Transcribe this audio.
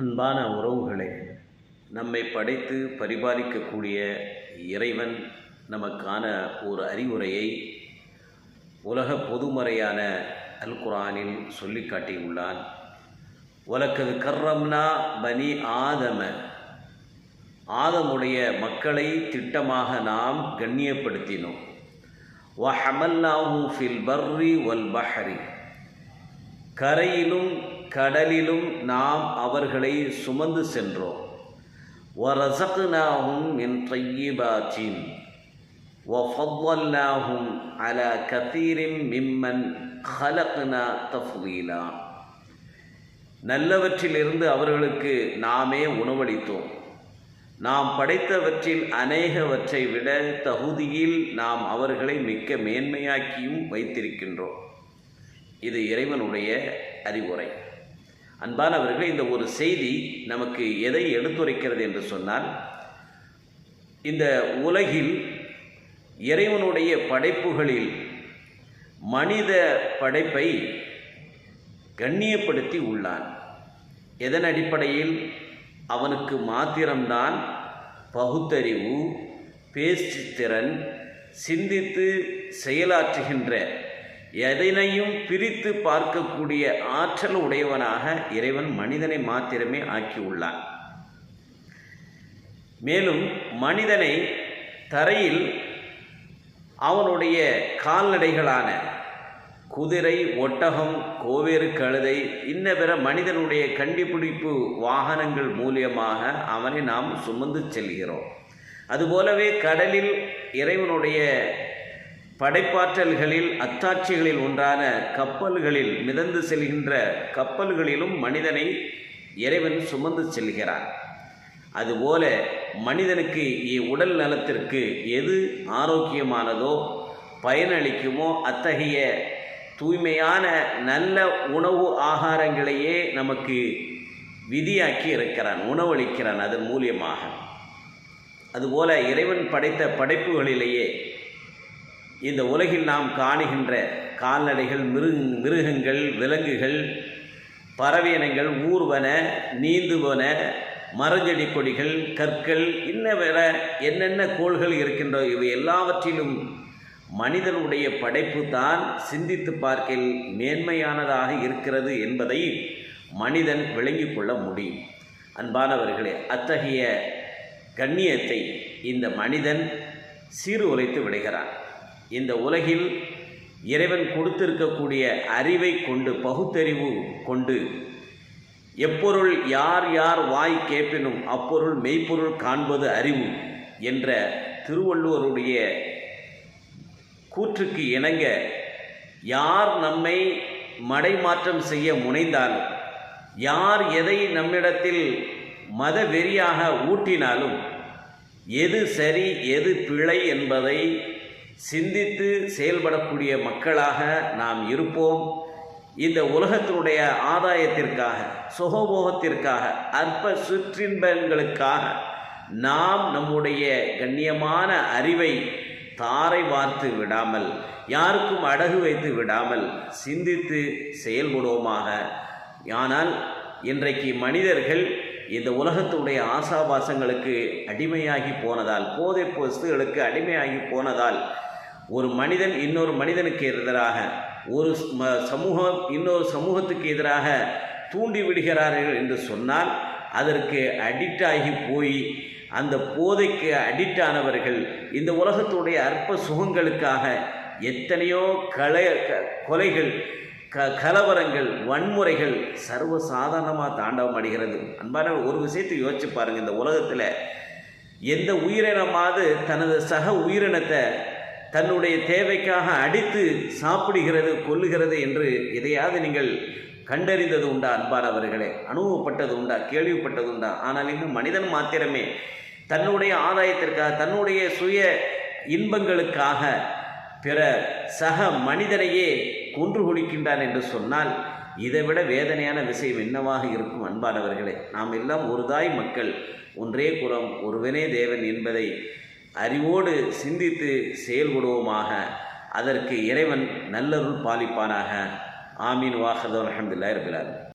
அன்பான உறவுகளே, நம்மை படைத்து பரிபாலிக்கக்கூடிய இறைவன் நமக்கான ஒரு அறிவுரையை உலக பொதுமறையான அல் குர்ஆனில் சொல்லி காட்டியுள்ளான். வலக்கது கர்ரம்னா பனி ஆதம, ஆதமுடைய மக்களை திட்டமாக நாம் கண்ணியப்படுத்தினோம். வஹமல்னாஹும் ஃபில் பர்ரி வல் பஹ்ரி, கரையிலும் கடலிலும் நாம் அவர்களை சுமந்து சென்றோம். வரஸக்னாஹும் மின் தய்யிபாத்தின் வஃபضல்னாஹும் அலா கதீரின் மிம்மன் ஹலக்னா தஃலீலா, நல்லவற்றிலிருந்து அவர்களுக்கு நாமே உணவளித்தோம். நாம் படைத்தவற்றில் அநேகவற்றை விட தகுதியில் நாம் அவர்களை மிக்க மேன்மையாக்கியும் வைத்திருக்கின்றோம். இது இறைவனுடைய அறிவுரை. அன்பானவர்கள், இந்த ஒரு செய்தி நமக்கு எதை எடுத்துரைக்கிறது என்று சொன்னால், இந்த உலகில் இறைவனுடைய படைப்புகளில் மனித படைப்பை கண்ணியப்படுத்தி உள்ளான். எதன் அடிப்படையில்? அவனுக்கு மாத்திரம்தான் பகுத்தறிவு, பேச்சுத்திறன், சிந்தித்து செயலாற்றுகின்ற, எதனையும் பிரித்து பார்க்கக்கூடிய ஆற்றல் உடையவனாக இறைவன் மனிதனை மாத்திரமே ஆக்கியுள்ளான். மேலும் மனிதனை தரையில் அவனுடைய கால்நடைகளான குதிரை, ஒட்டகம், கோவேறு கழுதை, இன்ன பிற மனிதனுடைய கண்டுபிடிப்பு வாகனங்கள் மூலியமாக அவனை நாம் சுமந்து செல்கிறோம். அதுபோலவே கடலில் இறைவனுடைய படைப்பாற்றல்களில் அத்தாட்சிகளில் ஒன்றான கப்பல்களில் மிதந்து செல்கின்ற கப்பல்களிலும் மனிதனை இறைவன் சுமந்து செல்கிறான். அதுபோல மனிதனுக்கு உடல் நலத்திற்கு எது ஆரோக்கியமானதோ, பயனளிக்குமோ அத்தகைய தூய்மையான நல்ல உணவு ஆகாரங்களையே நமக்கு விதியாக்கி இருக்கிறான், உணவளிக்கிறான் அதன் மூலியமாக. அதுபோல இறைவன் படைத்த படைப்புகளிலேயே இந்த உலகில் நாம் காணுகின்ற கால்நடைகள், மிருகங்கள், விலங்குகள், பறவையினங்கள், ஊர்வன, நீந்துவன, மரஞ்செடி கொடிகள், கற்கள், இன்ன வேற என்னென்ன கோள்கள் இருக்கின்றோ இவை எல்லாவற்றிலும் மனிதனுடைய படைப்பு தான் சிந்தித்து பார்க்கில் மேன்மையானதாக இருக்கிறது என்பதை மனிதன் விளங்கிக் கொள்ள முடியும். அன்பானவர்களே, அத்தகைய கண்ணியத்தை இந்த மனிதன் சீர்குலைத்து விடுகிறான். இந்த உலகில் இறைவன் கொடுத்திருக்கக்கூடிய அறிவை கொண்டு, பகுத்தறிவு கொண்டு, எப்பொருள் யார் யார் வாய் கேட்பினும் அப்பொருள் மெய்ப்பொருள் காண்பது அறிவு என்ற திருவள்ளுவருடைய கூற்றுக்கு இணங்க, யார் நம்மை மடைமாற்றம் செய்ய முனைந்தாலும், யார் எதை நம்மிடத்தில் மத வெறியாக ஊட்டினாலும், எது சரி எது பிழை என்பதை சிந்தித்து செயல்படக்கூடிய மக்களாக நாம் இருப்போம். இந்த உலகத்தினுடைய ஆதாயத்திற்காக, சுகபோகத்திற்காக, அற்ப சுற்றின்பங்களுக்காக நாம் நம்முடைய கண்ணியமான அறிவை தாரை வார்த்து விடாமல், யாருக்கும் அடகு வைத்து விடாமல் சிந்தித்து செயல்படுவோமாக. ஆனால் இன்றைக்கு மனிதர்கள் இந்த உலகத்துடைய ஆசாபாசங்களுக்கு அடிமையாகி போனதால், போதை வஸ்துகளுக்கு அடிமையாகி போனதால், ஒரு மனிதன் இன்னொரு மனிதனுக்கு எதிராக, ஒரு சமூகம் இன்னொரு சமூகத்துக்கு எதிராக தூண்டி விடுகிறார்கள் என்று சொன்னால், அதற்கு அடிக்ட் ஆகி போய் அந்த போதைக்கு அடிக்ட் ஆனவர்கள் இந்த உலகத்துடைய அற்ப சுகங்களுக்காக எத்தனையோ கொலைகள், கலவரங்கள், வன்முறைகள் சர்வசாதாரணமாக தாண்டவம் அடைகிறது. அன்பான ஒரு விஷயத்தை யோசிச்சு பாருங்கள். இந்த உலகத்தில் எந்த உயிரினமாவது தனது சக உயிரினத்தை தன்னுடைய தேவைக்காக அடித்து சாப்பிடுகிறது, கொல்லுகிறது என்று எதையாவது நீங்கள் கண்டறிந்தது உண்டா? அன்பானவர்களே, அனுபவப்பட்டது உண்டா? கேள்விப்பட்டது உண்டா? ஆனால் இன்னும் மனிதன் மாத்திரமே தன்னுடைய ஆதாயத்திற்காக, தன்னுடைய சுய இன்பங்களுக்காக பிற சக மனிதனையே கொன்று குடிக்கின்றான் என்று சொன்னால், இதைவிட வேதனையான விஷயம் என்னவாக இருக்கும்? அன்பானவர்களே, நாம் எல்லாம் ஒரு தாய் மக்கள், ஒன்றே குலம், ஒருவனே தேவன் என்பதை அறிவோடு சிந்தித்து செயல்படுவோமாக. அதற்கு இறைவன் நல்லருள் பாலிப்பானாக. ஆமீன். வாஹது அல்ஹம்துலில்லாஹி ரப்பில் ஆலமீன்.